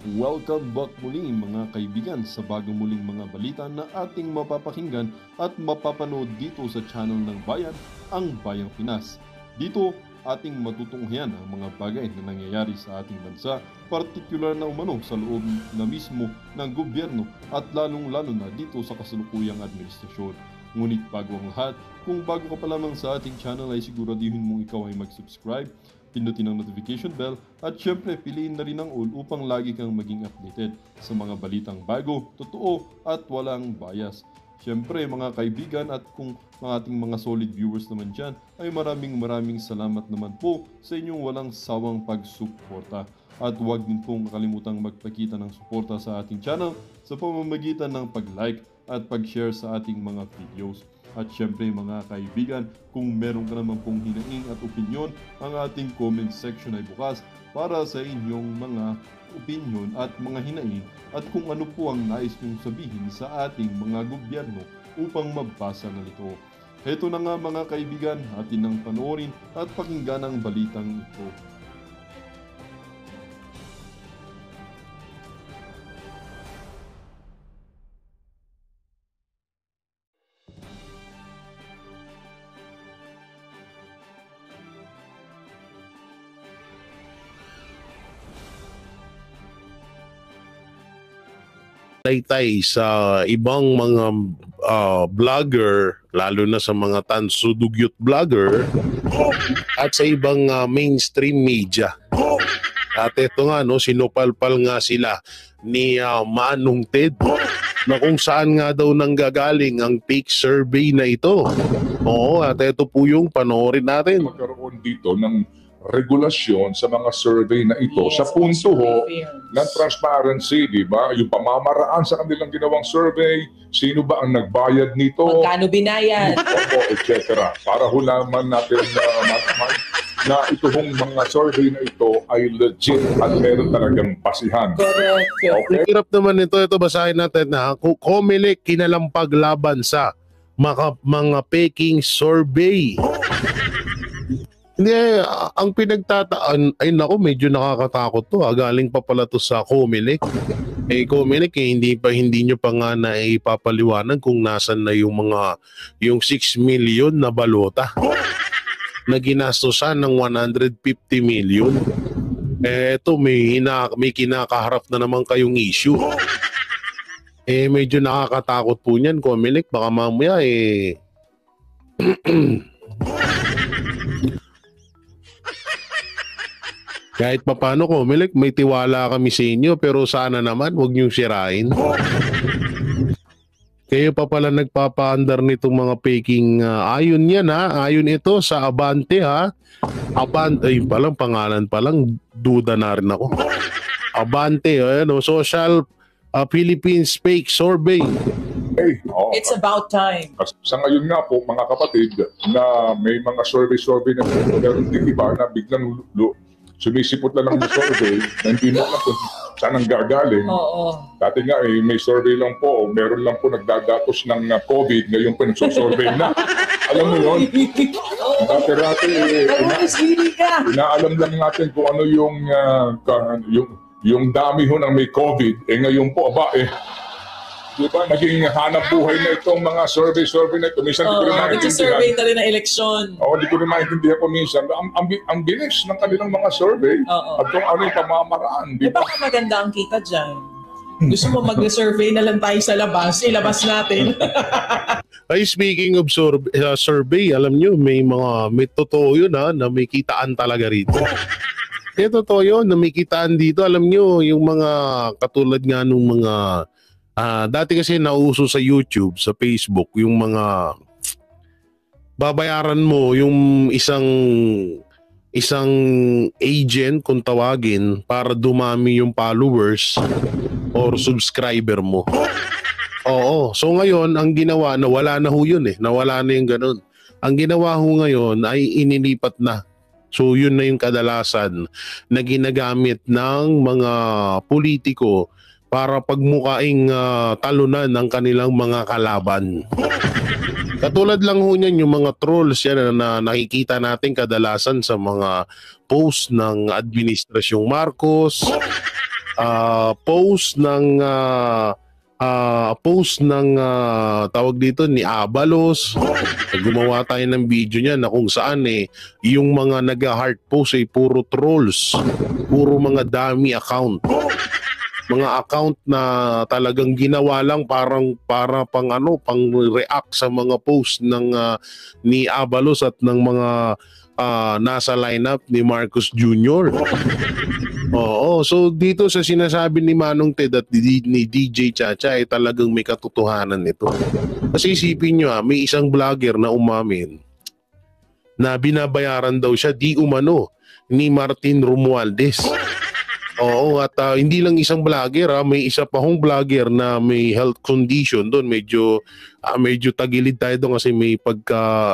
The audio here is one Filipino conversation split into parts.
Welcome back muli mga kaibigan sa bagong muling mga balita na ating mapapakinggan at mapapanood dito sa channel ng Bayan, ang Bayang Pinas. Dito, ating matutunghayan ang mga bagay na nangyayari sa ating bansa, partikular na umano sa loob na mismo ng gobyerno at lalong-lalo na dito sa kasalukuyang administrasyon. Ngunit bago ang lahat, kung bago ka pa lamang sa ating channel ay siguraduhin mong ikaw ay mag-subscribe, pindutin ang notification bell at syempre piliin na rin ang all upang lagi kang maging updated sa mga balitang bago, totoo at walang bias. Syempre mga kaibigan at kung mga ating mga solid viewers naman dyan ay maraming salamat naman po sa inyong walang sawang pagsuporta. At huwag din pong kalimutang magpakita ng suporta sa ating channel sa pamamagitan ng pag-like at pag-share sa ating mga videos. At syempre mga kaibigan, kung meron ka naman pong hinaing at opinyon, ang ating comment section ay bukas para sa inyong mga opinyon at mga hinaing at kung ano po ang nais nyong sabihin sa ating mga gobyerno upang mabasa na ito. Heto na nga mga kaibigan, atin nang panoorin at pakinggan ang balitang ito. Taytay sa ibang mga vlogger, lalo na sa mga tansudugyot vlogger at sa ibang mainstream media. At ito nga, no, sinupalpal nga sila ni Manong Ted na kung saan nga daw nanggagaling ang fake survey na ito. Oo, at ito po yung panoorin natin. Magkaroon dito ng regulasyon sa mga survey na ito sa punto ho ng transparency, di ba? Yung pamamaraan sa kanilang ginawang survey, sino ba ang nagbayad nito? Magkano binayad? Etc. Para hulaman natin na ito hong mga survey na ito ay legit at meron talagang basihan. Correct. Okay? Hirap naman ito basahin natin na Comelec kinalampag laban sa mga peking survey. Hindi, ang pinagtataan, ay naku, medyo nakakatakot to. Galing pa pala to sa Comelec. Comelec, hindi nyo pa nga na ipapaliwanag kung nasan na yung 6 million na balota na ginastosan ng 150 million. Eto, may kinakaharap na naman kayong issue. Medyo nakakatakot po niyan, Comelec. Baka mamaya kahit papano, Comelec, may tiwala kami sa inyo, pero sana naman huwag niyong sirain. Kayo pa pala nagpapaandar nitong mga peking ayon yan ha. Ayon ito sa Abante ha. Abante, ayun palang pangalan palang, duda na rin ako. Abante, Social Philippines Fake Survey. It's about time. Sa ngayon nga po, mga kapatid, na may mga survey na meron din iba na biglang sumisipot na lang ng survey na hindi mo alam kung saan ang gagaling. Oo. Dati nga may survey lang po, meron lang po nagdadatos ng COVID, ngayon po nagsusurvey na. Alam mo yun? Dati inaalam lang natin kung ano yung dami ho ng may COVID. Ngayon po, diba, naging hanap buhay na itong mga survey na ito. Minsan di ko rin maintindihan. Survey na rin ng eleksyon. Di ko rin maintindihan ko minsan. Ang bilis ng kanilang mga survey at kung ano yung pamamaraan. Diba ka maganda ang kita dyan? Gusto mo mag-survey na lang tayo sa labas, ilabas natin. Ay, speaking of survey, alam nyo, may totoo yun na may kitaan talaga rito. Totoo yun, na may kitaan dito. Alam nyo, yung mga katulad nga nung mga dati kasi nauso sa YouTube, sa Facebook, yung mga babayaran mo yung isang agent kung tawagin para dumami yung followers or subscriber mo. Oo. So ngayon, ang ginawa, nawala na ho yun nawala na yung ganun. Ang ginawa ho ngayon ay inilipat na. So yun na yung kadalasan na ginagamit ng mga politiko para pagmukaing talunan ng kanilang mga kalaban. Katulad lang ho niyan yung mga trolls yan na nakikita natin kadalasan sa mga post ng Administrasyong Marcos, post ng tawag dito ni Abalos. Gumawa tayo ng video niya na kung saan yung mga nag-heart post ay puro trolls, puro mga dummy account. Mga account na talagang ginawa lang para pang react sa mga post ng ni Abalos at ng mga nasa lineup ni Marcos Jr. Oo, so dito sa sinasabi ni Manong Ted at ni DJ Chacha ay talagang may katotohanan nito. Kasi isipin nyo may isang vlogger na umamin na binabayaran daw siya di umano ni Martin Romualdez. Oo, at hindi lang isang vlogger, may isa pa hong vlogger na may health condition doon. Medyo tagilid tayo doon kasi may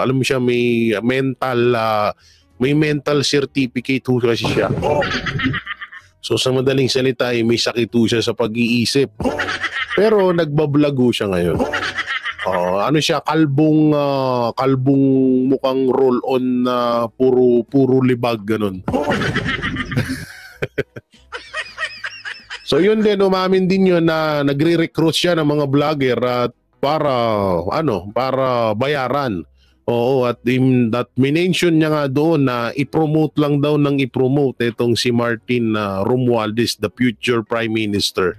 alam mo siya, may mental certificate ho kasi siya. So sa madaling salita may sakit ho siya sa pag-iisip. Pero nagbablog ho siya ngayon. Ano siya, kalbong mukhang roll-on na puro libag ganun. So yun din, umamin din yun na nagre-recruit siya ng mga vlogger at para bayaran. Oo, at minention niya nga doon na i-promote lang daw ng i-promote itong si Martin Romualdez, the future Prime Minister.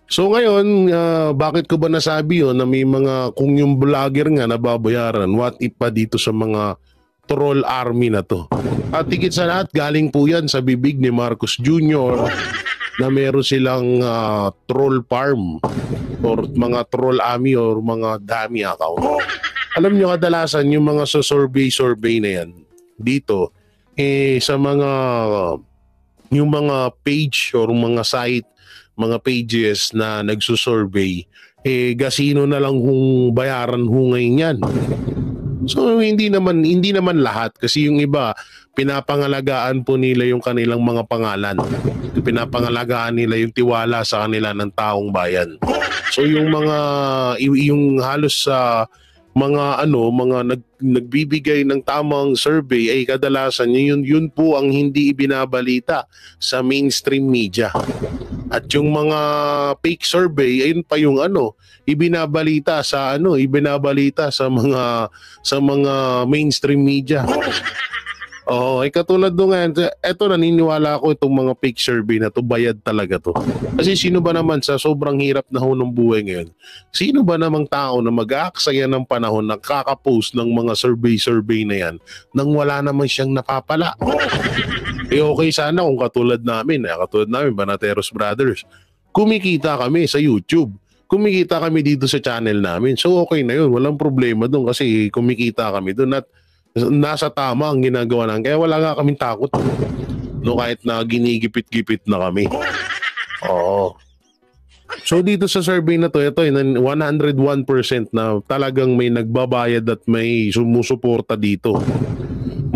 So ngayon, bakit ko ba nasabi yun na may mga, kung yung vlogger nga nababayaran, what if pa dito sa mga troll army na to? At higit sa lahat, galing po yan sa bibig ni Marcos Jr. na meron silang troll farm or mga troll army or mga dummy account. Alam nyo, kadalasan yung mga survey na yan dito, sa mga yung mga page or mga site, mga pages na nagsusurvey, gasino na lang kung bayaran ho ngayon yan. So hindi naman lahat, kasi yung iba pinapangalagaan po nila yung kanilang mga pangalan. Pinapangalagaan nila yung tiwala sa kanila ng taong bayan. So yung halos sa mga nagbibigay ng tamang survey ay kadalasan yun po ang hindi ibinabalita sa mainstream media. At yung mga fake survey, ayun pa yung ibinabalita sa mga mainstream media. Ay katulad doon nga, eto naniniwala ako itong mga fake survey na to, bayad talaga to. Kasi sino ba naman sa sobrang hirap na ho ng buhay ngayon, sino ba namang tao na mag-aaksaya ng panahon na kakapost ng mga survey na yan nang wala naman siyang napapala? Okay sana kung katulad namin, Banateros Brothers, kumikita kami sa YouTube, kumikita kami dito sa channel namin. So okay na yun, walang problema doon kasi kumikita kami doon at nasa tama ang ginagawa namin. Kaya wala nga kaming takot. No, kahit na ginigipit-gipit na kami. Oo. So dito sa survey na to, ito 101% na talagang may nagbabayad at may sumusuporta dito.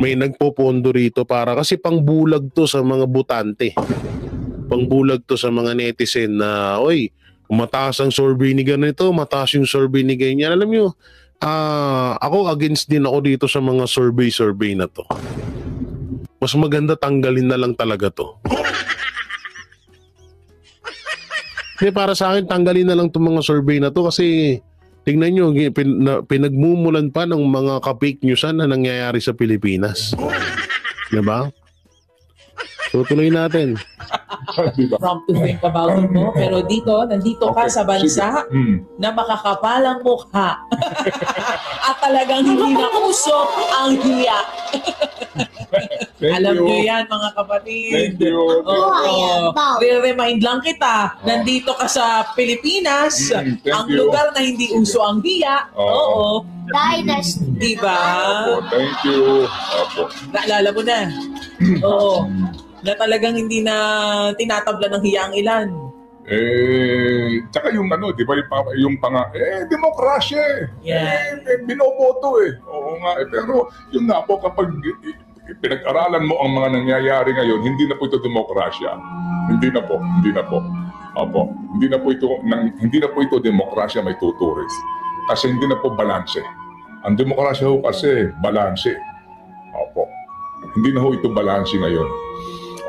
May nagpopondo rito para kasi pangbulag to sa mga botante. Pangbulag to sa mga netizen na, oy, mataas ang survey ni ganito, mataas yung survey ni ganyan. Alam nyo, ako against din ako dito sa mga survey na to. Mas maganda tanggalin na lang talaga to. Para sa akin, tanggalin na lang itong mga survey na to kasi tingnan nyo, pinagmumulan pa ng mga ka-fake newsan na nangyayari sa Pilipinas. Diba? So tuloy natin. From to think about it mo. Pero nandito ka sa bansa na makakapalang mukha. At talagang hindi na uso ang hiya. Alam nyo yan, mga kapatid. Thank you. Remind lang kita, nandito ka sa Pilipinas, ang lugar na hindi uso ang hiya. Oo. Dynasty. Diba? Thank you. Opo. Naalala mo na. Oo. Na talagang hindi na tinatabla ng hiya ang ilan. Tsaka yung di ba demokrasya binoboto Oo nga pero yung nga po kapag pinag-aralan mo ang mga nangyayari ngayon, hindi na po ito demokrasya. Hindi na po. Opo. Hindi na po ito demokrasya may tuturis. Kasi hindi na po balanse. Ang demokrasya ho kasi balanse. Opo. Hindi na ho ito balanse ngayon.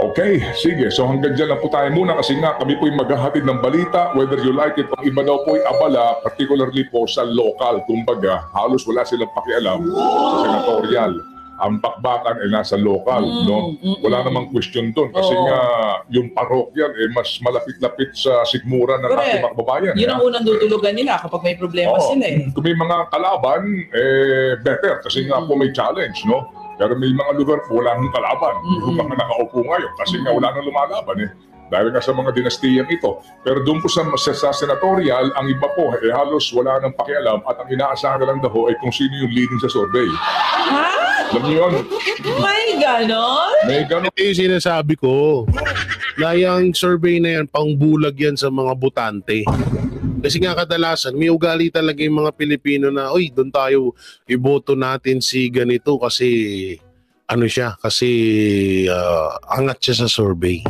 Okay, sige. So hanggang dyan lang po tayo muna kasi nga kami po yung maghahatid ng balita, whether you like it. Ang iba daw po ay abala, particularly po sa local. Kumbaga, halos wala silang pakialam sa senatorial. Ang bakbakan ay nasa local, no? Wala namang question doon kasi nga yung parokyal mas malapit-lapit sa sigmura ng ating mga kababayan. Yun ang unang dudulugan nila kapag may problema sila eh. Kung may mga kalaban, better kasi nga po may challenge, no? Pero may mga lugar po wala nang kalaban. Yung mga nakaupo ngayon kasi nga wala nang lumalaban eh. Dahil nga sa mga dinastiyang ito. Pero doon po sa senatorial, ang iba po halos wala nang pakialam at ang inaasahan na lang daw ay kung sino yung leading sa survey. Ha? Alam niyo yun? May ganon? May ganon. Ito yung sinasabi ko. Na yung survey na yan, pangbulag yan sa mga botante. Kasi nga kadalasan, may ugali talaga yung mga Pilipino na, oy, doon tayo, iboto natin si ganito kasi, ano siya, kasi angat siya sa survey.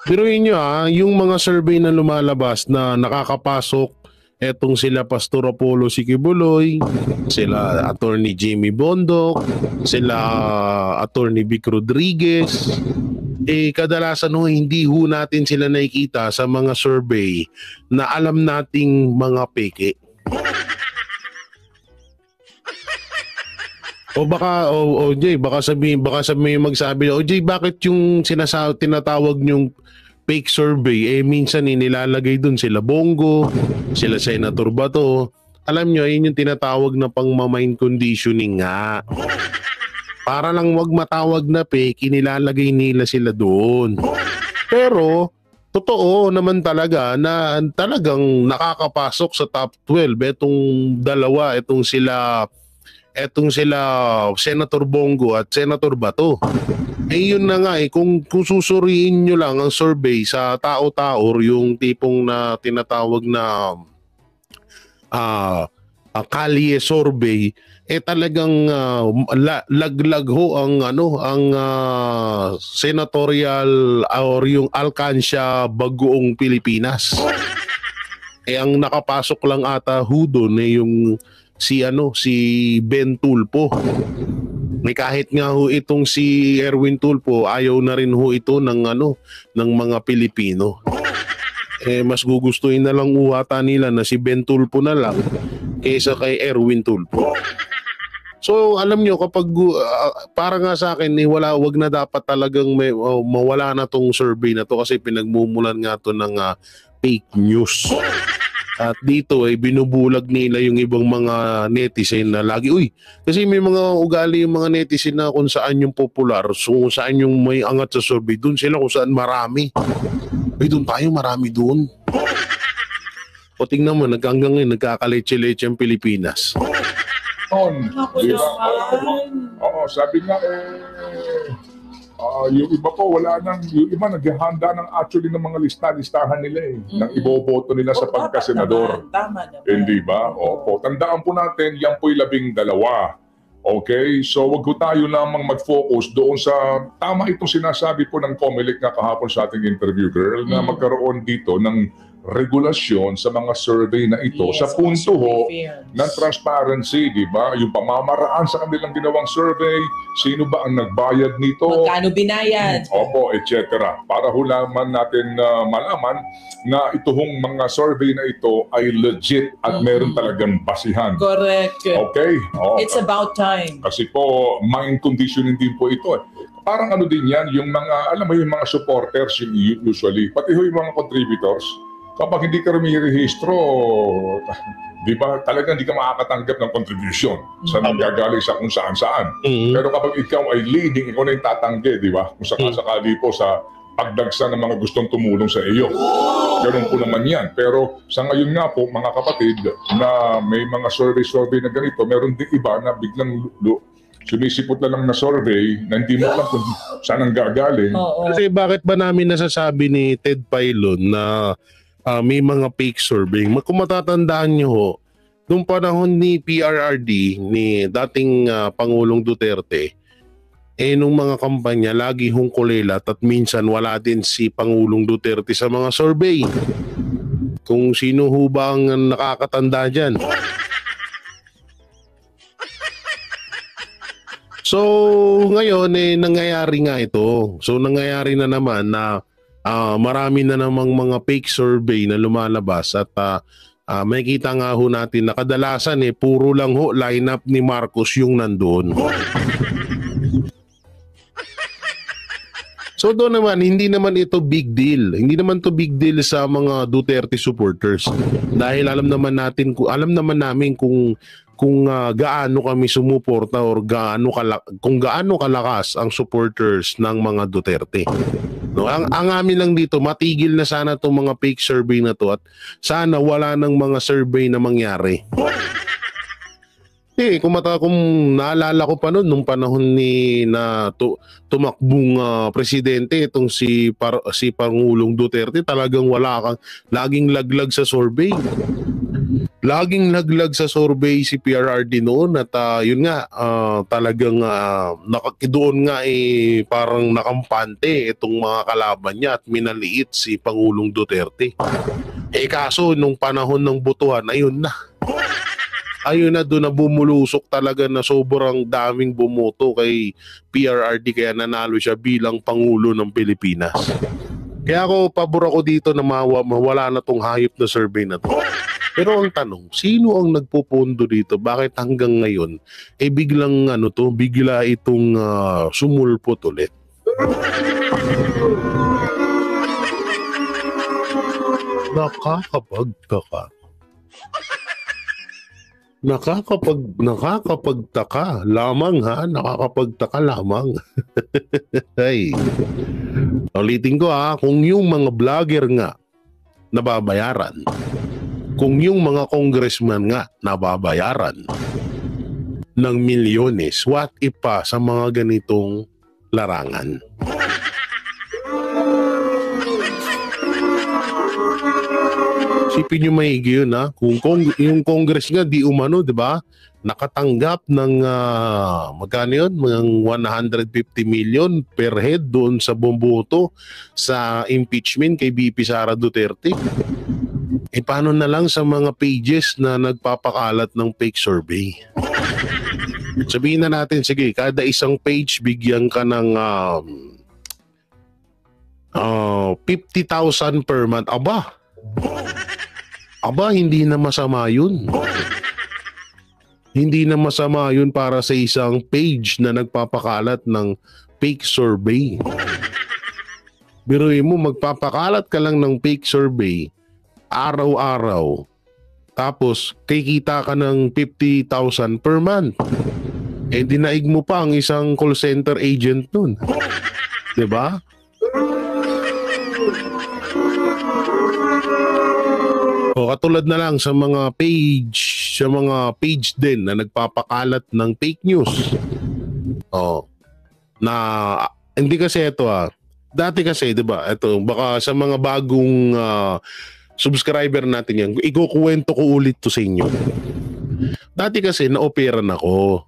Pero yun yung mga survey na lumalabas na nakakapasok, etong sila Pastor Apollo Sikibuloy, sila Attorney Jimmy Bondok, sila Attorney Vic Rodriguez, kadalasan hindi natin sila nakikita sa mga survey na alam nating mga peke. O baka Jay, baka sabihin magsabi, Jay, bakit yung tinatawag yung fake survey minsan nilalagay dun sila Bongo, sila Senator Bato. Alam nyo, yun yung tinatawag na pang-mind conditioning nga. Para lang wag matawag na fake, inilalagay nila sila doon. Pero totoo naman talaga na talagang nakakapasok sa top 12 itong sila Senator Bongo at Senator Bato. Yun na nga kung susuriin nyo lang ang survey sa tao-tao, yung tipong na tinatawag na kalye survey, talagang laglag ho ang senatorial or yung alkansya Bagoong Pilipinas. Ang nakapasok lang ata doon yung si Ben Tulfo. May kahit nga itong si Erwin Tulfo, ayaw na rin ito ng mga Pilipino. Mas gugustuhin na lang ata nila na si Ben Tulfo na lang kaysa kay Erwin Tulfo. So alam nyo, kapag para nga sa akin wag na dapat talagang mawala na tong survey na to kasi pinagmumulan nga to ng fake news. At dito binubulag nila yung ibang mga netizen na lagi, kasi may mga ugali yung mga netizen na kung saan yung popular, so kung saan yung may angat sa survey, dun sila kung saan marami. Doon tayo, marami doon. O tingnan mo, hanggang ngayon, nagkakaletse-letse ang Pilipinas. Oo, sabi nga yung iba po wala nang, yung iba naghahanda ng actually ng mga listahan nila ng iboboto nila sa pagkasenador. Tama naman. Hindi ba? Opo. Tandaan po natin, yan po'y 12. Okay? So wag ko tayo lamang mag-focus doon sa tama itong sinasabi po ng COMELEC na kahapon sa ating interview girl na magkaroon dito ng regulasyon sa mga survey na ito sa punto ng transparency, di ba? Yung pamamaraan sa kanilang ginawang survey, sino ba ang nagbayad nito? Magkano binayad? Opo, etc. Para hulaman natin malaman na itong mga survey na ito ay legit at meron talagang basihan. Correct. Okay? It's about time. Kasi po, mind conditioning din po ito. Parang din yan, yung mga, alam mo yung mga supporters usually, pati yung mga contributors, kapag hindi ka rumirehistro, di ba, talagang hindi ka makakatanggap ng contribution sa nanggagaling sa kung saan-saan. Pero kapag ikaw ay leading, ikaw na yung tatanggi, di ba? Kung sakasakali po sa pagdagsa ng mga gustong tumulong sa iyo. Ganun po naman yan. Pero sa ngayon nga po, mga kapatid, na may mga survey na ganito, meron din iba na biglang sumisipot na lang na survey na hindi mo alam kung saan ang gagaling. Kasi bakit ba namin nasasabi ni Ted Pailon na may mga fake survey? Kung matatandaan nyo noong panahon ni PRRD, ni dating Pangulong Duterte, nung mga kampanya, lagi hong kulilat at minsan wala din si Pangulong Duterte sa mga survey. Kung sino ho ba ang nakakatanda dyan? So, ngayon, nangyayari nga ito. So, nangyayari na naman na marami na namang mga fake survey na lumalabas at makikita nga ho natin na kadalasan puro lang ho lineup ni Marcos yung nandoon. So doon naman, hindi naman ito big deal. Hindi naman to big deal sa mga Duterte supporters. Dahil alam naman namin kung gaano kami sumuporta or kung gaano kalakas ang supporters ng mga Duterte. No, ang amin lang dito, matigil na sana itong mga fake survey na to at sana wala ng mga survey na mangyari. Kung naalala ko pa noon nung panahon na tumakbong presidente itong si Pangulong Duterte, talagang laging laglag sa survey. Laging laglag sa survey si PRRD noon at yun nga talagang doon nga parang nakampante itong mga kalaban niya at minaliit si Pangulong Duterte. Kaso nung panahon ng botohan, ayun na doon na bumulusok talaga na sobrang daming bumoto kay PRRD kaya nanalo siya bilang Pangulo ng Pilipinas. Kaya pabor ako dito na mawala na tong hayop na survey na to. Pero ang tanong, sino ang nagpupondo dito? Bakit hanggang ngayon bigla itong sumulpot ulit? Nakakapagtaka. Nakakapagtaka lamang nakakapagtaka lamang. Ay. Ulitin ko kung yung mga vlogger nga nababayaran, kung yung mga congressman nga nababayaran ng milyones, what if pa sa mga ganitong larangan? Isipin nyo maigi yun kung yung Congress nga di umano, di ba? Nakatanggap ng magkano yun? Mga 150 million per head doon sa bomboto sa impeachment kay BP Sara Duterte. Paano na lang sa mga pages na nagpapakalat ng fake survey? Sabihin na natin, sige, kada isang page bigyan ka ng 50,000 per month. Aba, hindi na masama yun. Hindi na masama yun para sa isang page na nagpapakalat ng fake survey. Biruin mo, magpapakalat ka lang ng fake survey araw-araw. Tapos, kikita ka ng 50,000 per month. Dinaig mo pa ang isang call center agent nun. Diba? Katulad na lang sa mga page din na nagpapakalat ng fake news. Na hindi kasi ito dati kasi 'di ba? Ito baka sa mga bagong subscriber natin yan. Ikukuwento ko ulit to sa inyo. Dati kasi naoperan ako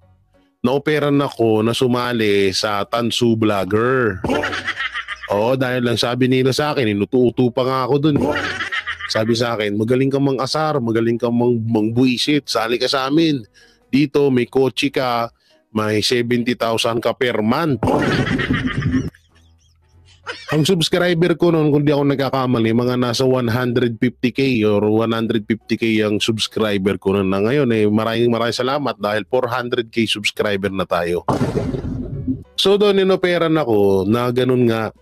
na sumali sa Tansu Vlogger. Dahil lang sabi nila sa akin, inutu-utu pa nga ako dun. Sabi sa akin, magaling kang mang-asar, magaling kang mangbuisit, sali ka sa amin. Dito may kotse ka, may 70,000 ka per month. Ang subscriber ko noon, kung di ako nagkakamali, mga nasa 150k or 150k ang subscriber ko noon. Na ngayon, maraming salamat dahil 400k subscriber na tayo. So doon inoperan ako na ganun nga.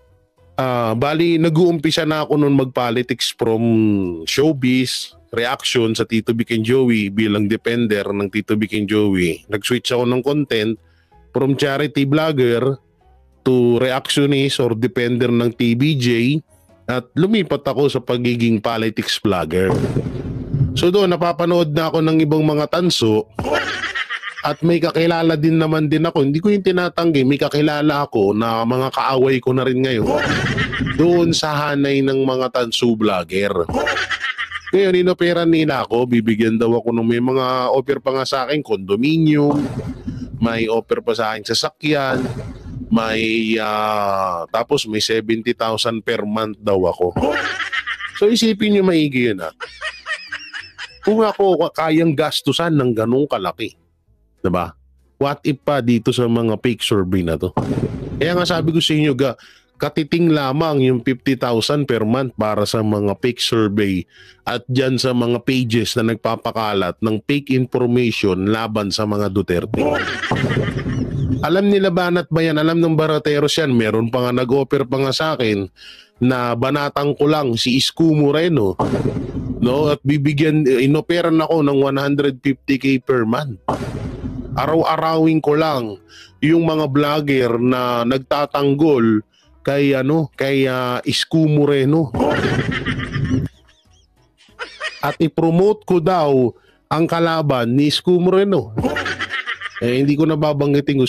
Bali, nag-uumpisa na ako noon mag-politics from showbiz, reaction sa Tito Vic and Joey bilang defender ng Tito Vic and Joey. Nag-switch ako ng content from charity vlogger to reactionist or defender ng TVJ at lumipat ako sa pagiging politics vlogger. So doon, napapanood na ako ng ibang mga tanso at may kakilala din naman ako. Hindi ko yung tinatanggi, may kakilala ako na mga kaaway ko na rin ngayon doon sa hanay ng mga tanso vlogger. Ngayon, inoperan nila ako, bibigyan daw ako ng may mga offer pa nga sa akin, condominium, may offer pa sa akin sasakyan, may tapos may 70,000 per month daw ako. So isipin nyo maigi yun kung ako kayang gastusan ng ganong kalaki, diba? What if pa dito sa mga fake survey na to? Kaya nga sabi ko sa inyo, katiting lamang yung 50,000 per month para sa mga fake survey at dyan sa mga pages na nagpapakalat ng fake information laban sa mga Duterte. Alam nila Banat ba yan? Alam ng Barateros yan. Meron pa nga nag-offer pa nga sa akin na banatang ko lang si Isko Moreno, no? At inoperan ako ng 150k per month. Araw-arawin ko lang yung mga vlogger na nagtatanggol kay Isko Moreno. At i-promote ko daw ang kalaban ni Isko Moreno. Hindi ko nababanggitin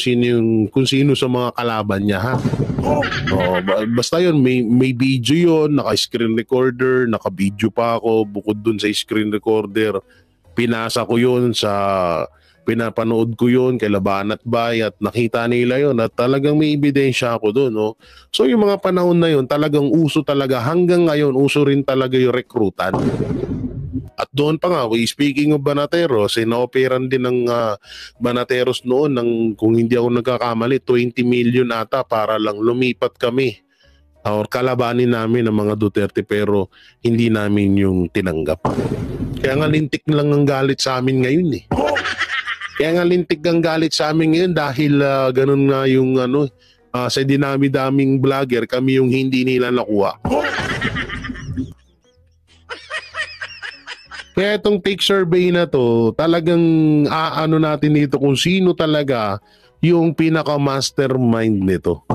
kung sino sa mga kalaban niya, ha. Basta yun, may video yun, naka-screen recorder, naka-video pa ako, bukod dun sa screen recorder, pinasa ko yun pinapanood ko yun kay Labanat Bay at nakita nila yun at talagang may ebidensya ako doon. No? So yung mga panahon na yun talagang uso talaga, hanggang ngayon uso rin talaga yung rekrutan. At doon pa nga, speaking of Banateros, inoperan din ng Banateros noon ng, kung hindi ako nagkakamali, 20 million ata para lang lumipat kami or kalabanin namin ng mga Duterte, pero hindi namin yung tinanggap. Kaya nga lintik lang ang galit sa amin ngayon eh. Kaya nga lintik ang galit sa amin ngayon dahil ganun nga yung sa dinami-daming vlogger, kami yung hindi nila nakuha. Kaya itong fake survey na to, talagang natin dito kung sino talaga yung pinaka-mastermind nito.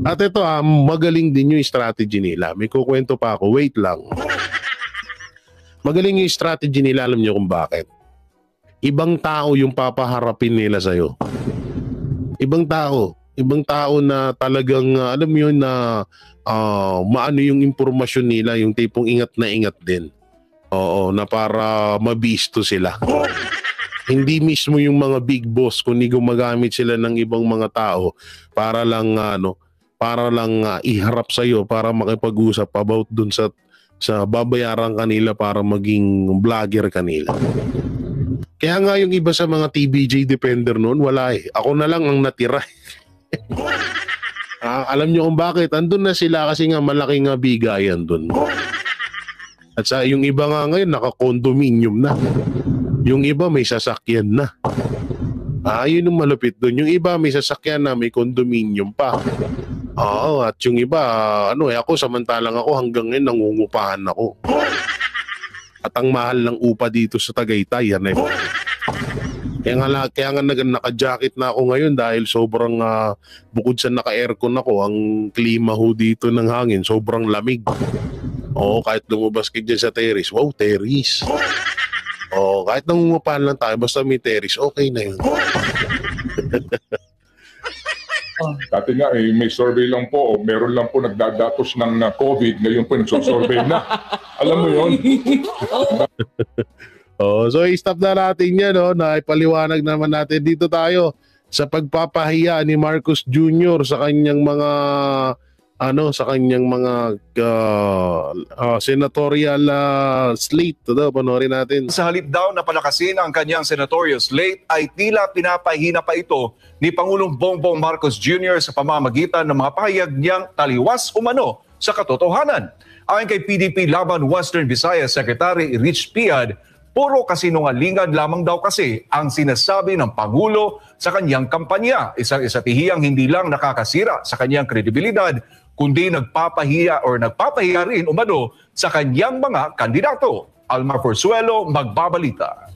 At ito magaling din yung strategy nila. May kukwento pa ako, wait lang. Magaling yung strategy nila, alam nyo kung bakit. Ibang tao yung papaharapin nila sa'yo. Ibang tao na talagang, alam mo yun, na maano yung impormasyon nila, yung tipong ingat na ingat din. Oo, na para mabisto sila. Hindi mismo yung mga big boss, kundi gumagamit sila ng ibang mga tao para lang iharap sa iyo, para makipag-usap about dun sa babayaran kanila para maging vlogger kanila. Kaya nga yung iba sa mga TBJ Defender noon, wala eh. Ako na lang ang natira. Alam nyo kung bakit? Andun na sila kasi nga malaking bigayan dun. At sa yung iba nga ngayon, naka-condominium na. Yung iba may sasakyan na. Yun yung malupit doon. Yung iba may sasakyan na, may condominium pa. Oo, at yung iba, ako samantalang ako hanggang ngayon nangungupahan ako. At ang mahal ng upa dito sa Tagaytay, yan eh. Kaya nga naka-jacket na ako ngayon dahil sobrang bukod sa naka-aircon ako, ang klima ho dito ng hangin, sobrang lamig. Oo, kahit lumabas ka dyan sa terrace, wow, terrace. Oo, kahit nangungupahan lang tayo, basta may terrace, okay na yun. Dati nga, may survey lang po, meron lang po nagdadatos ng COVID, ngayon po nagsosurvey na. Alam mo yun? So i-stop na natin yan, na ipaliwanag naman natin. Dito tayo sa pagpapahiya ni Marcos Jr. sa kanyang mga senatorial slate. Panoorin natin. Sa halip daw na palakasin ang kanyang senatorial slate ay tila pinapahina pa ito ni Pangulong Bongbong Marcos Jr. sa pamamagitan ng mga pahayag niyang taliwas umano sa katotohanan. Ayon kay PDP Laban Western Visayas Secretary Rich Piad, puro kasinungalingan lamang daw kasi ang sinasabi ng Pangulo sa kanyang kampanya. Isang isatihiyang hindi lang nakakasira sa kanyang kredibilidad, kundi nagpapahiya rin umano sa kanyang mga kandidato. Alma Forzuelo, magbabalita.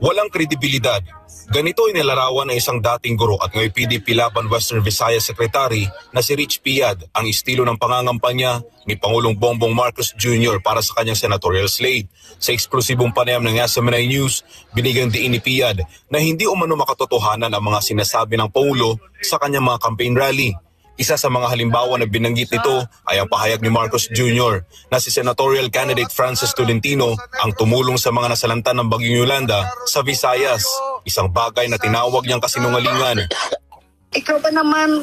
Walang kredibilidad. Ganito inilarawan ng isang dating guro at ngayon PDP Laban Western Visayas Secretary na si Rich Piad ang estilo ng pangangampanya ni Pangulong Bongbong Marcos Jr. para sa kanyang senatorial slate. Sa eksklusibong panayam ng SMNI News, binigyan diin ni Piad na hindi umano makatotohanan ang mga sinasabi ng Pangulo sa kanyang mga campaign rally. Isa sa mga halimbawa na binanggit nito ay ang pahayag ni Marcos Jr. na si senatorial candidate Francis Tolentino ang tumulong sa mga nasalanta ng Bagyong Yolanda sa Visayas. Isang bagay na tinawag niyang kasinungalingan. Ikaw ba naman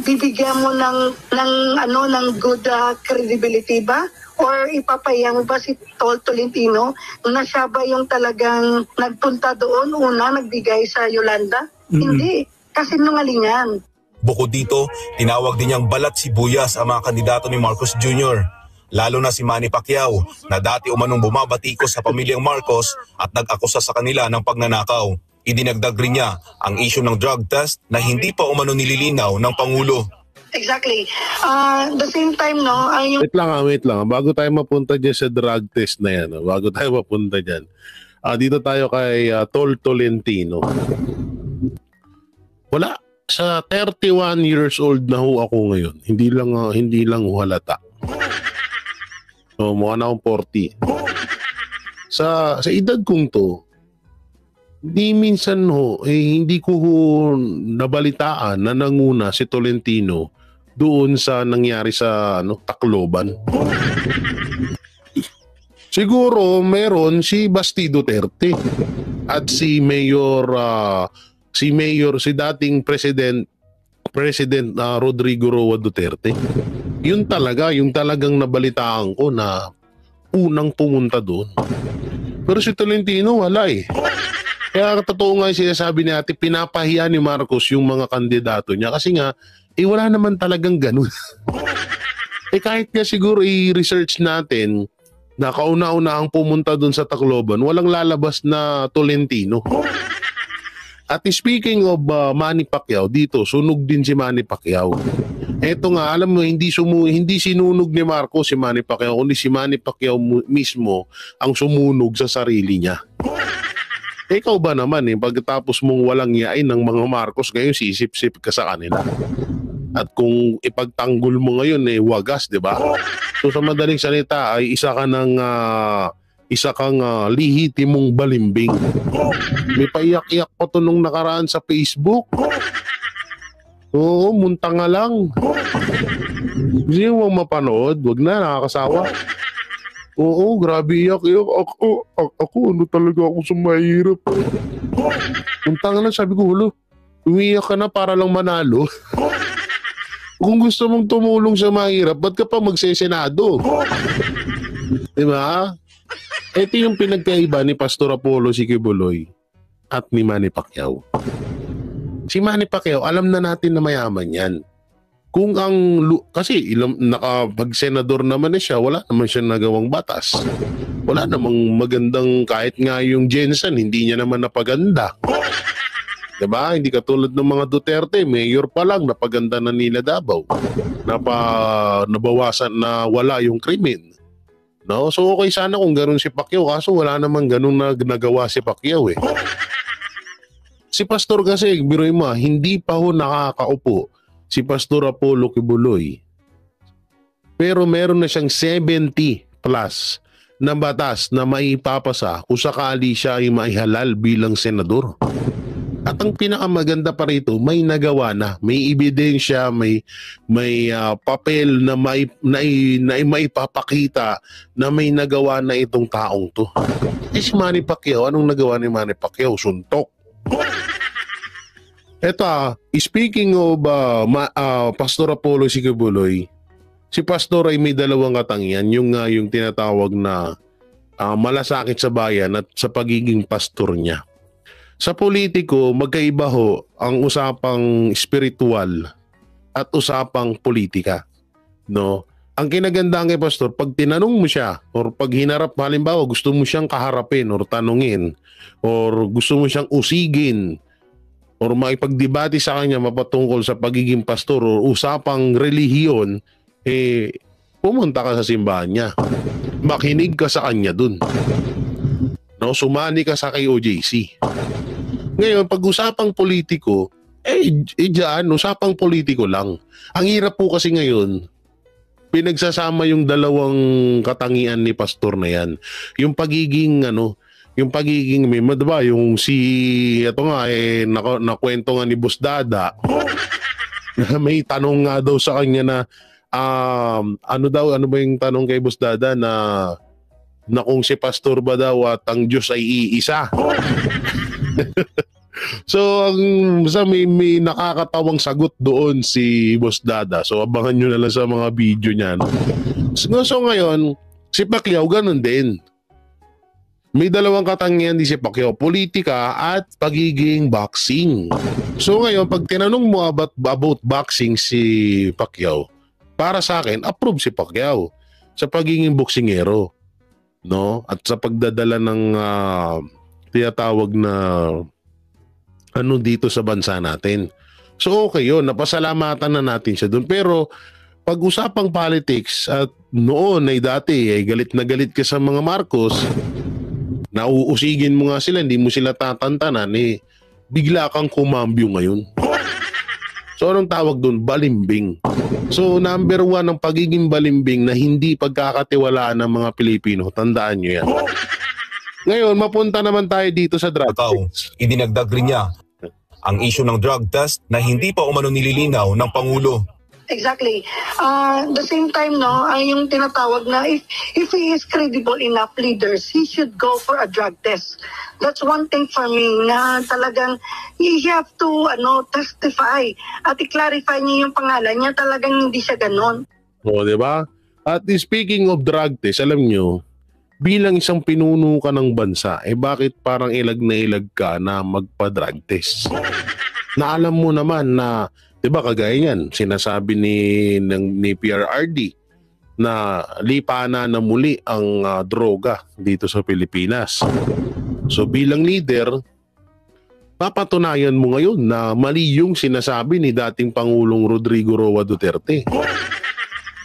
bibigyan mo ng good credibility ba? Or ipapahiya mo ba si Tol Tolentino na siya ba yung talagang nagpunta doon una, nagbigay sa Yolanda? Hindi, kasi nungalingan. Bukod dito, tinawag din niyang balat sibuyas ang mga kandidato ni Marcos Jr. Lalo na si Manny Pacquiao na dati umanong bumabatikos sa pamilyang Marcos at nag-akusa sa kanila ng pagnanakaw. Idinagdag rin niya ang issue ng drug test na hindi pa umano nililinaw ng Pangulo. Exactly. The same time, no, yung... Wait lang. Bago tayo mapunta dyan sa drug test na yan, bago tayo mapunta dyan, dito tayo kay Tol Tolentino. Wala. Sa 31 years old na ho ako ngayon, hindi lang ho halata. So, mukha na akong 40. Sa edad kong to, di minsan ho, hindi ko ho nabalitaan na nanguna si Tolentino doon sa nangyari sa Tacloban. Siguro meron si Basti Duterte at si dating President Rodrigo Roa Duterte. Yung talagang nabalitaan ko na unang pumunta doon. Pero si Tolentino wala eh. Kaya totoo nga yung sinasabi ni ate, pinapahiya ni Marcos yung mga kandidato niya kasi nga, wala naman talagang ganun. Kahit nga siguro i-research natin na kauna-unahang pumunta doon sa Tacloban, walang lalabas na Tolentino. At speaking of Manny Pacquiao, dito, sunog din si Manny Pacquiao. Eto nga, alam mo, hindi sinunog ni Marcos si Manny Pacquiao, kundi si Manny Pacquiao mismo ang sumunog sa sarili niya. Ikaw ba naman pagkatapos mong walang yain ng mga Marcos, ngayon sisip-sip ka sa kanila. At kung ipagtanggol mo ngayon, wagas, di ba? So sa madaling salita ay isa kang lihitimong balimbing. May paiyak-iyak pa to nung nakaraan sa Facebook. Oo, munta nga lang. Gusto nyo mapanood? Wag na, nakakasawa. Oo, grabe iyak. Ako, talaga ako sa mahirap. Munta nga lang, sabi ko, hulo, umiyak ka na para lang manalo. Kung gusto mong tumulong sa mahirap, ba't ka pa magsesenado? Diba? Ito yung pinagkaiba ni Pastor Apollo Sikibuloy at ni Manny Pacquiao. Si Manny Pacquiao, alam na natin na mayaman yan. Kasi nakapag-senador naman siya, wala naman siya nagawang batas. Wala namang magandang, kahit nga yung Jensen, hindi niya naman napaganda. Diba? Hindi katulad ng mga Duterte, mayor pa lang, napaganda na nila Davao. Nabawasan na wala yung krimen. No? So okay sana kung gano'n si Pacquiao, kaso wala namang gano'n na nagawa si Pacquiao eh. Si Pastor kasi, biruin mo, hindi pa ho nakakaupo si Pastor Apollo Kibuloy. Pero meron na siyang 70 plus na batas na maipapasa kung sakali siya ay maihalal bilang senador. At ang pinakamaganda pa rito, may nagawa na, may ebidensya, may papel na maipapakita na may nagawa na itong taong to. Si Manny Pacquiao, anong nagawa ni Manny Pacquiao? Suntok. Eto, speaking of Pastor Apollo Sikibuloy, si Pastor ay may dalawang katangian, yung tinatawag na malasakit sa bayan at sa pagiging pastor niya. Sa politiko, magkaiba ho ang usapang spiritual at usapang politika. No? Ang kinagandaan kay Pastor, pag tinanong mo siya or pag hinarap, halimbawa gusto mo siyang kaharapin or tanungin or gusto mo siyang usigin or maipagdebate sa kanya mapatungkol sa pagiging pastor o usapang relihiyon, pumunta ka sa simbahan niya. Makinig ka sa kanya dun. No, sumali ka sa KOJC. Ngayon, pag usapang politiko, dyan, usapang politiko lang. Ang hirap po kasi ngayon, pinagsasama yung dalawang katangian ni Pastor na yan. Yung pagiging, diba, yung nakwento nga ni Boss Dada, may tanong nga daw sa kanya na, ano ba yung tanong kay Boss Dada na kung si Pastor ba daw at ang Diyos ay iisa. So, may nakakatawang sagot doon si Boss Dada. So, abangan nyo na lang sa mga video niyan. So ngayon, Si Pacquiao ganun din. May dalawang katangian di si Pacquiao, politika at pagiging boxing. So ngayon, pag tinanong mo about boxing si Pacquiao, para sa akin, approve si Pacquiao sa pagiging boksingero, no? At sa pagdadala ng tinatawag na ano dito sa bansa natin. So okay yun, napasalamatan na natin siya doon. Pero pag usapang politics at noon ay dati ay galit na galit ka sa mga Marcos, nauusigin mo nga sila, hindi mo sila tatantanan, bigla kang kumambyo ngayon. So anong tawag doon? Balimbing. So number 1 ng pagiging balimbing na hindi pagkakatiwalaan ng mga Pilipino. Tandaan nyo yan. Ngayon, mapunta naman tayo dito sa drug test. Idinagdag rin niya ang issue ng drug test na hindi pa umano nililinaw ng Pangulo. Exactly. The same time, no, yung tinatawag na if he is credible enough leaders, he should go for a drug test. That's one thing for me na talagang he have to testify at i-clarify niya yung pangalan niya, talagang hindi siya ganon. O, di ba? At speaking of drug test, alam nyo, bilang isang pinuno ka ng bansa, bakit parang ilag na ilag ka na magpa-drug test? Na alam mo naman na, di ba kagaya niyan, sinasabi ni PRRD na lipana na muli ang droga dito sa Pilipinas. So bilang leader, papatunayan mo ngayon na mali yung sinasabi ni dating Pangulong Rodrigo Roa Duterte.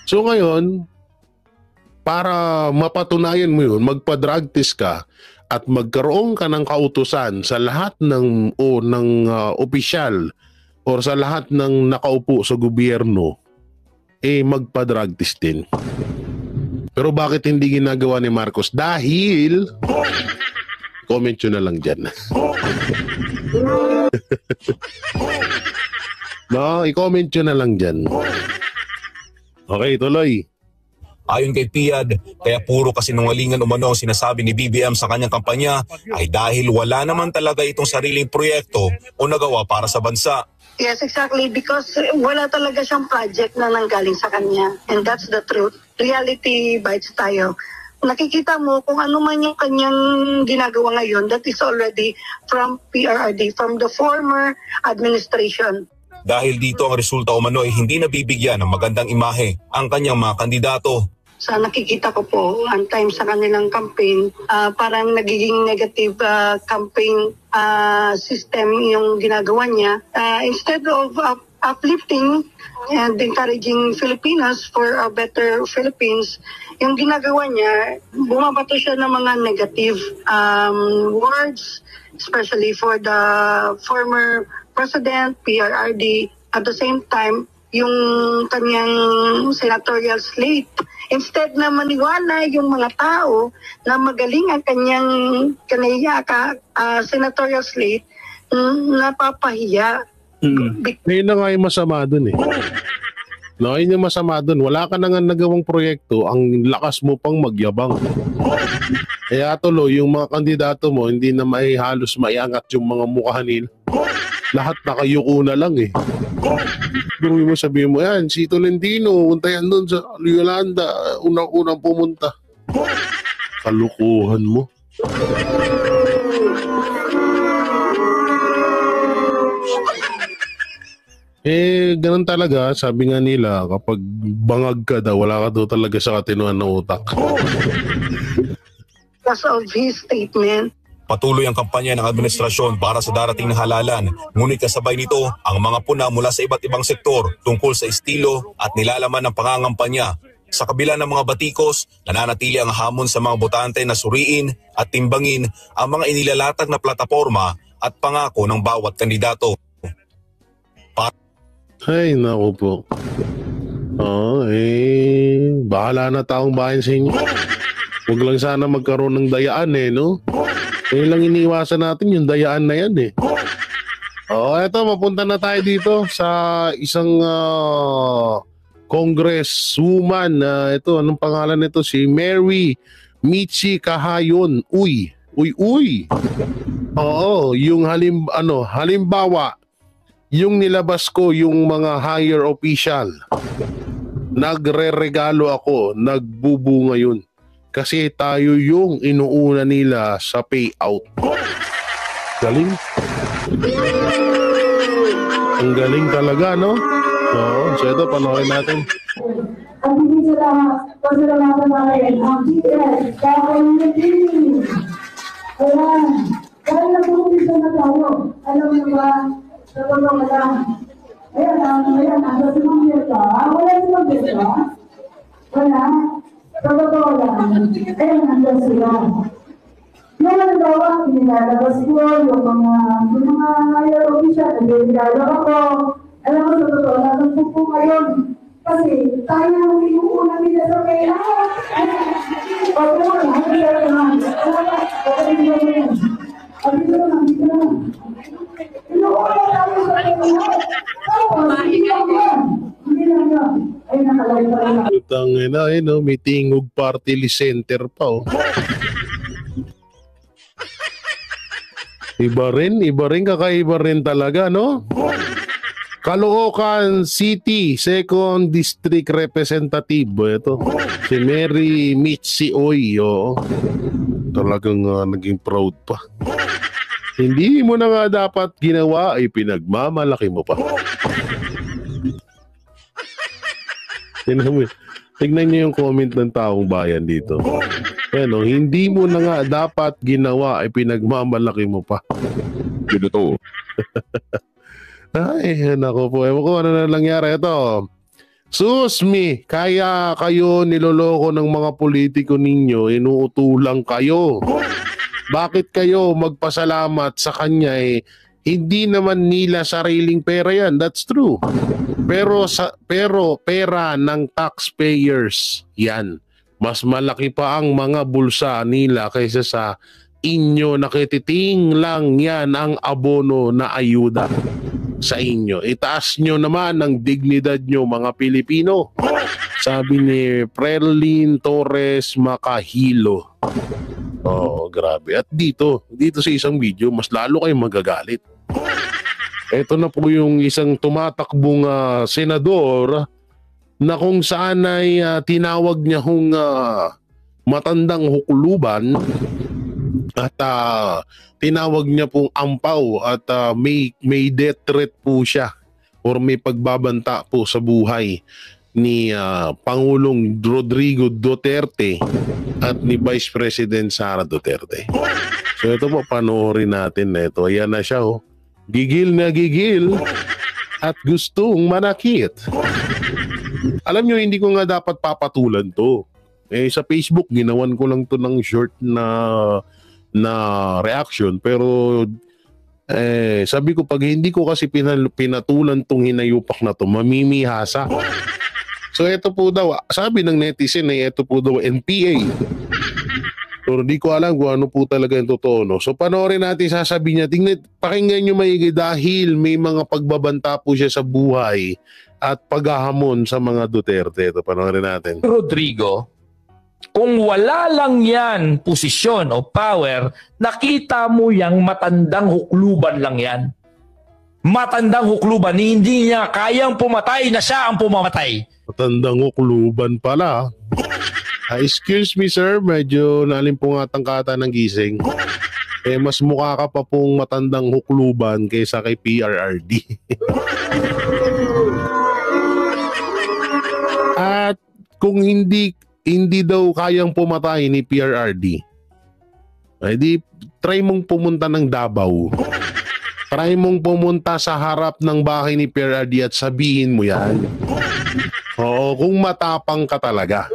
So ngayon, para mapatunayan mo yun, magpa-drug test ka at magkaroon ka ng kautusan sa lahat ng opisyal o sa lahat ng nakaupo sa gobyerno, magpa-drug test din. Pero bakit hindi ginagawa ni Marcos? Dahil, comment nyo na lang dyan. No, i-comment nyo na lang dyan. Okay, tuloy. Ayon kay Piad, kaya puro kasinungalingan umano ang sinasabi ni BBM sa kanyang kampanya ay dahil wala naman talaga itong sariling proyekto o nagawa para sa bansa. Yes, exactly. Because wala talaga siyang project na nanggaling sa kanya. And that's the truth. Reality bites tayo. Nakikita mo kung ano man yung kanyang ginagawa ngayon, that is already from PRRD, from the former administration. Dahil dito ang resulta umano ay hindi nabibigyan ng magandang imahe ang kanyang mga kandidato. Sa nakikita ko po, on time sa kanilang campaign, parang nagiging negative campaign system yung ginagawa niya. Instead of uplifting and encouraging Filipinos for a better Philippines, yung ginagawa niya, bumabato siya ng mga negative words, especially for the former President, PRRD. At the same time, yung kanyang senatorial slate, instead na maniwala yung mga tao na magaling ang kanyang senatorial slate, napapahiya. Ngayon na nga yung masama dun No, yun yung masama dun. Wala ka na nga nagawang proyekto, ang lakas mo pang magyabang. Kaya tuloy, yung mga kandidato mo, hindi na halos maiangat yung mga mukha nila. Lahat nakayuko na lang Gawin mo, sabihin mo, yan, si Tolentino, untayan doon sa Yolanda, unang-unang pumunta. Kalukuhan mo. Ganun talaga, sabi nga nila, kapag bangag ka daw, wala ka daw talaga sa katinuan ng utak. Because of his statement. Patuloy ang kampanya ng administrasyon para sa darating na halalan, ngunit kasabay nito ang mga puna mula sa iba't ibang sektor tungkol sa estilo at nilalaman ng pangangampanya. Sa kabila ng mga batikos, nananatili ang hamon sa mga botante na suriin at timbangin ang mga inilalatag na plataporma at pangako ng bawat kandidato. Ay, naku po. Bahala na taong bayan sa inyo. Huwag lang sana magkaroon ng dayaan no? Lang iniwasan natin yung dayaan na yan eto, mapunta na tayo dito sa isang congresswoman. Ito, anong pangalan nito? Si Mary Michi Kahayon. Uy. Oo, yung halimbawa, yung nilabas ko yung mga higher official. Nagre-regalo ako, nagbubunga yun. Kasi tayo yung inuuna nila sa payout. Galing. Ang galing talaga, no? Oo, so ito, panoorin natin. Ang hindi sila pasalamatan namin ang GS community. Ayan, dahil nag-umpisa na tayo, alam mo ba, sa totoo lang, ayan, nasa si Ma'am Mirka. Wala si Ma'am Mirka? Wala? Sa totoo lang, ayan, nandun sila. Yung halimbawa, nilalabas ko yung mga official, nag-regalo ako. Alam mo, sa totoo lang, nagpupo ngayon. Kasi tayo ang inuuna nila sa kaya. Pag mo lang, hindi na lang. Pag hindi na lang. Pag hindi na lang, hindi na lang. Inuuna tayo sa kaya. Tapos, hindi na lang. Hindi na lang. Ay, nakalay pa lang. Utang ina, may tingog party center pa, oh. Iba rin, kakaiba rin talaga, no? Caloocan City, 2nd District Representative. Ito, si Mary Mitzi Oy. Oh. Talagang naging proud pa. Hindi mo na nga dapat ginawa, ay pinagmamalaki mo pa. Tingnan niyo yung comment ng taong bayan dito. Ano, hindi mo na nga dapat ginawa, ay pinagmamalaki mo pa. Yun ito. Ay, naku po. Ewan ko ano na nangyari ito. Susmi, kaya kayo niloloko ng mga politiko ninyo, inuutulang kayo. Bakit kayo magpasalamat sa kanya hindi naman nila sariling pera yan. That's true. Pero pera ng taxpayers yan. Mas malaki pa ang mga bulsa nila kaysa sa inyo. Nakititing lang yan ang abono na ayuda sa inyo. Itaas nyo naman ang dignidad nyo, mga Pilipino. Sabi ni Prelin Torres Macahilo. Oh, grabe. At dito sa isang video, mas lalo kayong magagalit. Ito na po yung isang tumatakbong senador na kung saan ay tinawag niya hong matandang hukluban at tinawag niya pong ampaw at may death threat po siya or may pagbabanta po sa buhay ni Pangulong Rodrigo Duterte at ni Vice President Sara Duterte. So ito po, panoorin natin na ito. Ayan na siya, oh. Gigil na gigil at gustong manakit. Alam nyo, hindi ko nga dapat papatulan to. Sa Facebook, ginawan ko lang to ng short na reaction. Pero sabi ko, pag hindi ko kasi pinatulan tong hinayupak na to, mamimihasa. So ito po daw, sabi ng netizen ito po daw NPA. Pero di ko alam kung ano po talaga yung totoo, no? So panoorin natin, sasabihin niya, pakinggan nyo maigi dahil may mga pagbabanta po siya sa buhay at paghahamon sa mga Duterte. Ito, panoorin natin. Rodrigo, kung wala lang yan posisyon o power, nakita mo yang matandang hukluban lang yan. Matandang hukluban, hindi niya kayang pumatay na siya ang pumamatay. Matandang hukluban pala. Excuse me sir, medyo nalimpungatan ka ata ng gising. Mas mukha ka pa pong matandang hukluban kaysa kay PRRD. At kung hindi daw kayang pumatay ni PRRD, ay di try mong pumunta ng Davao. Try mong pumunta sa harap ng bahay ni PRRD at sabihin mo yan. Oo, kung matapang ka talaga.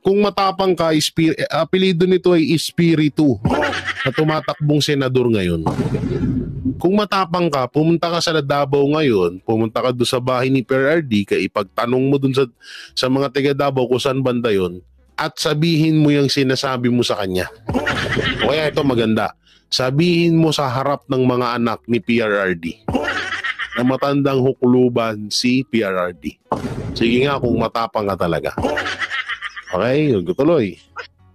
Kung matapang ka, apelido nito ay Espiritu na tumatakbong senador ngayon. Kung matapang ka, pumunta ka sa Davao ngayon, pumunta ka doon sa bahay ni PRRD, ipagtanong mo doon sa mga taga Davao kung saan banda yun, at sabihin mo yung sinasabi mo sa kanya. O kaya ito maganda, sabihin mo sa harap ng mga anak ni PRRD na matandang hukluban si PRRD. Sige nga kung matapang ka talaga. Okay, tuloy.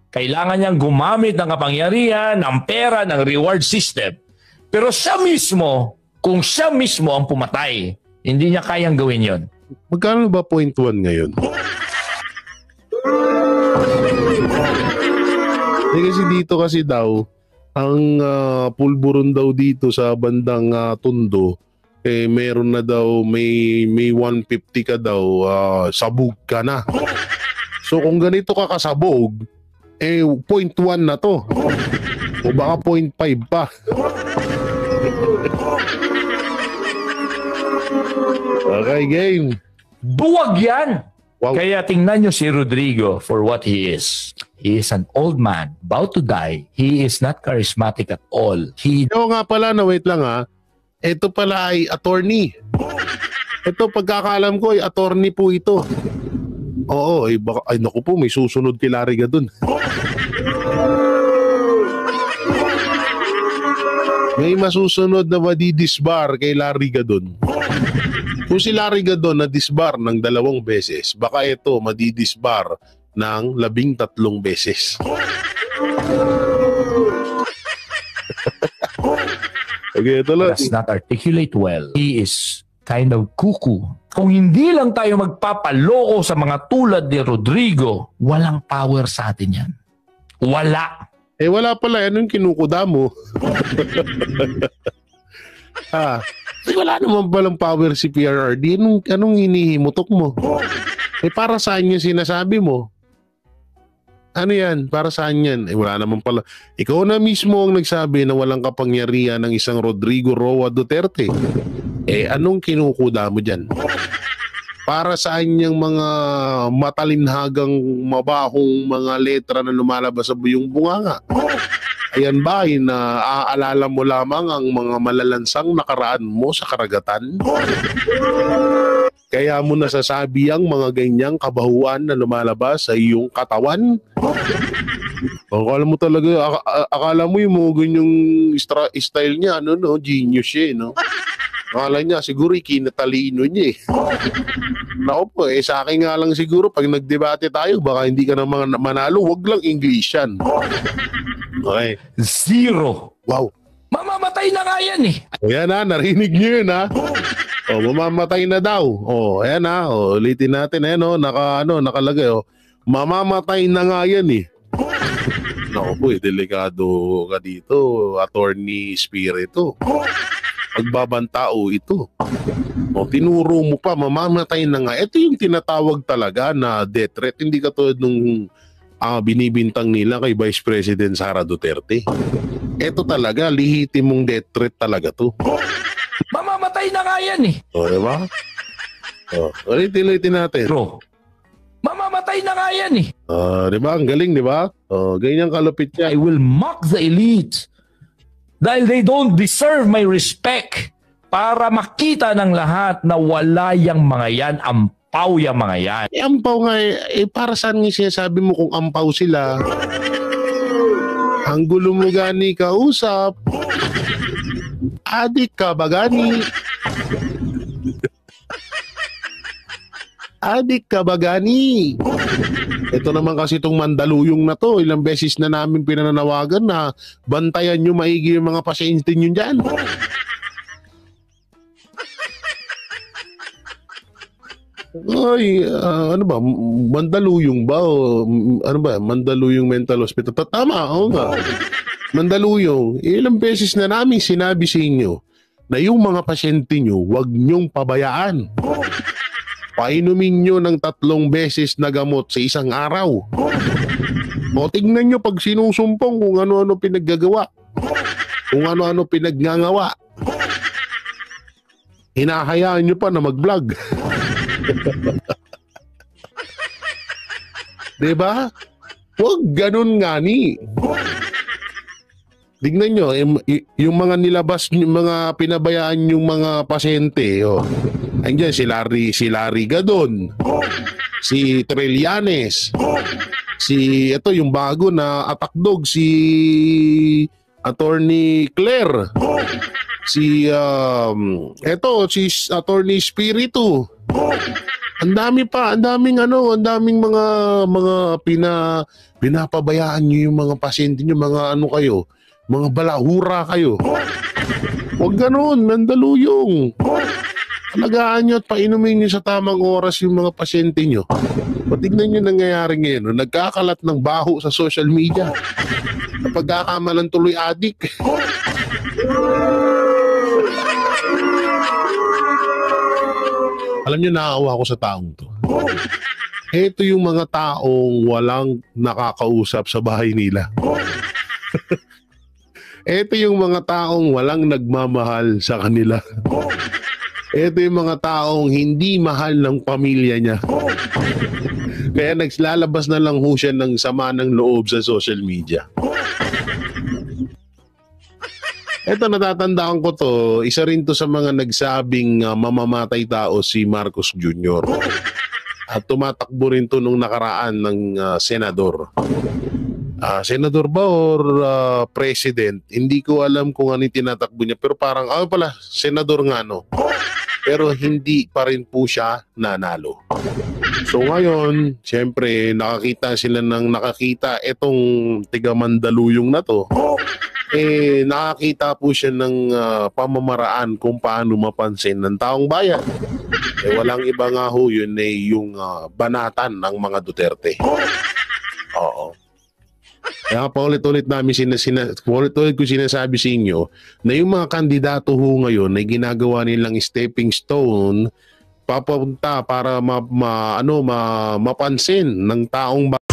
Kailangan niyang gumamit ng kapangyarihan, ng pera, ng reward system. Pero siya mismo, kung siya mismo ang pumatay, hindi niya kayang gawin yon. Magkano ba 0.1 ngayon? Kasi dito kasi daw, ang pulburon daw dito sa bandang Tondo, meron na daw, may 150 ka daw, sabog ka na. So kung ganito ka kasabog, 0.1 na to. O baka 0.5 pa. Okay, game. Duwag yan! Wow. Kaya tingnan nyo si Rodrigo for what he is. He is an old man, about to die. He is not charismatic at all. Oo nga pala, na wait lang ha. Ito pala ay attorney. Ito, pagkakaalam ko ay attorney po ito. Oo, ay naku po, may susunod kay Larry Gadon. May masusunod na madidisbar kay Larry Gadon. Kung si Larry Gadon na disbar ng 2 beses, baka ito madidisbar ng 13 beses. Okay, ito lang. Does not articulate well. He is kind of cuckoo. Kung hindi lang tayo magpapaloko sa mga tulad ni Rodrigo, walang power sa atin yan. Wala. Wala pala. Anong kinukuda mo? Wala naman palang power si PRRD. Anong hinihimutok mo? Para saan yung sinasabi mo? Ano yan? Para saan yan? Wala naman pala. Ikaw na mismo ang nagsabi na walang kapangyarihan ng isang Rodrigo Roa Duterte. Anong kinukuda mo dyan? Para saan yung mga matalinhagang mabahong mga letra na lumalabas sa buyong bunganga? Ayan ba ay naaalala mo lamang ang mga malalansang nakaraan mo sa karagatan? Kaya mo nasasabi ang mga ganyang kabahuan na lumalabas sa iyong katawan? Akala mo talaga, akala mo yung mga ganyang style niya, genius siya, no? Akala niya, siguro ikinatalino niya eh. Naku po, sa akin nga lang siguro, pag nagdebate tayo, baka hindi ka naman manalo, wag lang English yan. Okay. 0. Wow. Mamamatay na nga yan eh. Ayan na, narinig niyo yun ha. Mamamatay na daw. Ayan na, ulitin natin. Ayan nakalagay. Mamamatay na nga yan eh. Naku po, delikado ka dito, Attorney Spirito. Pagbabantao ito. Tinuro mo pa, mamamatay na nga. Ito yung tinatawag talaga na death threat. Hindi katulad nung binibintang nila kay Vice President Sara Duterte. Ito talaga, lihitimong death threat talaga to. Mamamatay na nga yan eh. Diba? Ulitin natin. Bro, mamamatay na nga yan eh. Diba? Ang galing, diba? Ganyan kalupit niya. I will mock the elite dahil they don't deserve my respect, para makita ng lahat na wala yang mga yan, ampaw yung mga yan. Ampaw nga para saan nga sinasabi mo kung ampaw sila? Ang gulo mo gani kausap. Adik ka ba gani? Adik ka ba gani? Ito naman kasi itong Mandaluyong na to, ilang beses na namin pinananawagan na bantayan nyo maigi yung mga pasyente nyo dyan. Ay, ano ba? Mandaluyong ba? O, ano ba? Mandaluyong Mental Hospital. Tama, oo nga. Mandaluyong. Ilang beses na namin sinabi sa inyo na yung mga pasyente nyo, huwag nyong pabayaan. Painumin nyo ng 3 beses na gamot sa isang araw. O tignan nyo pag sinusumpong kung ano-ano pinaggagawa. Kung ano-ano pinagngangawa. Hinahayaan nyo pa na mag-vlog. Diba? Huwag ganun nga ni. Tignan nyo, yung mga nilabas, yung mga pinabayaan yung mga pasyente. Andiyan si Larry Gadon, si Trillanes, ito yung bago na attack dog, si Attorney Claire, si Attorney Spirito. Ang daming mga pinapabayaan niyo yung mga pasyente niyo, mga ano kayo, mga balahura kayo. Huwag ganoon, Mandaluyong. Alagaan nyo at painumin nyo sa tamang oras yung mga pasyente nyo. Patignan nyo nangyayari ngayon. No? Nagkakalat ng baho sa social media. Napagkakamalan tuloy adik. Alam nyo, naawa ko sa taong to. Ito yung mga taong walang nakakausap sa bahay nila. Ito yung mga taong walang nagmamahal sa kanila. Ito yung mga taong hindi mahal ng pamilya niya. Kaya naglalabas na lang ho siya ng sama ng loob sa social media. Ito, natatandaan ko to, isa rin to sa mga nagsabing mamamatay tao si Marcos Jr. At tumatakbo rin to nung nakaraan ng senador. Senador ba or president? Hindi ko alam kung ano yung tinatakbo niya. Pero parang, pala, senador nga no. Pero hindi pa rin po siya nanalo. So ngayon, siyempre, nakakita itong tiga Mandaluyong na to. Nakakita po siya ng pamamaraan kung paano mapansin ng taong bayan. Walang iba nga ho yun yung banatan ng mga Duterte. Oo. Kaya paulit-ulit ko sinasabi sa inyo na yung mga kandidato ho ngayon ay ginagawa nilang stepping stone papunta para mapansin ng taong bayan.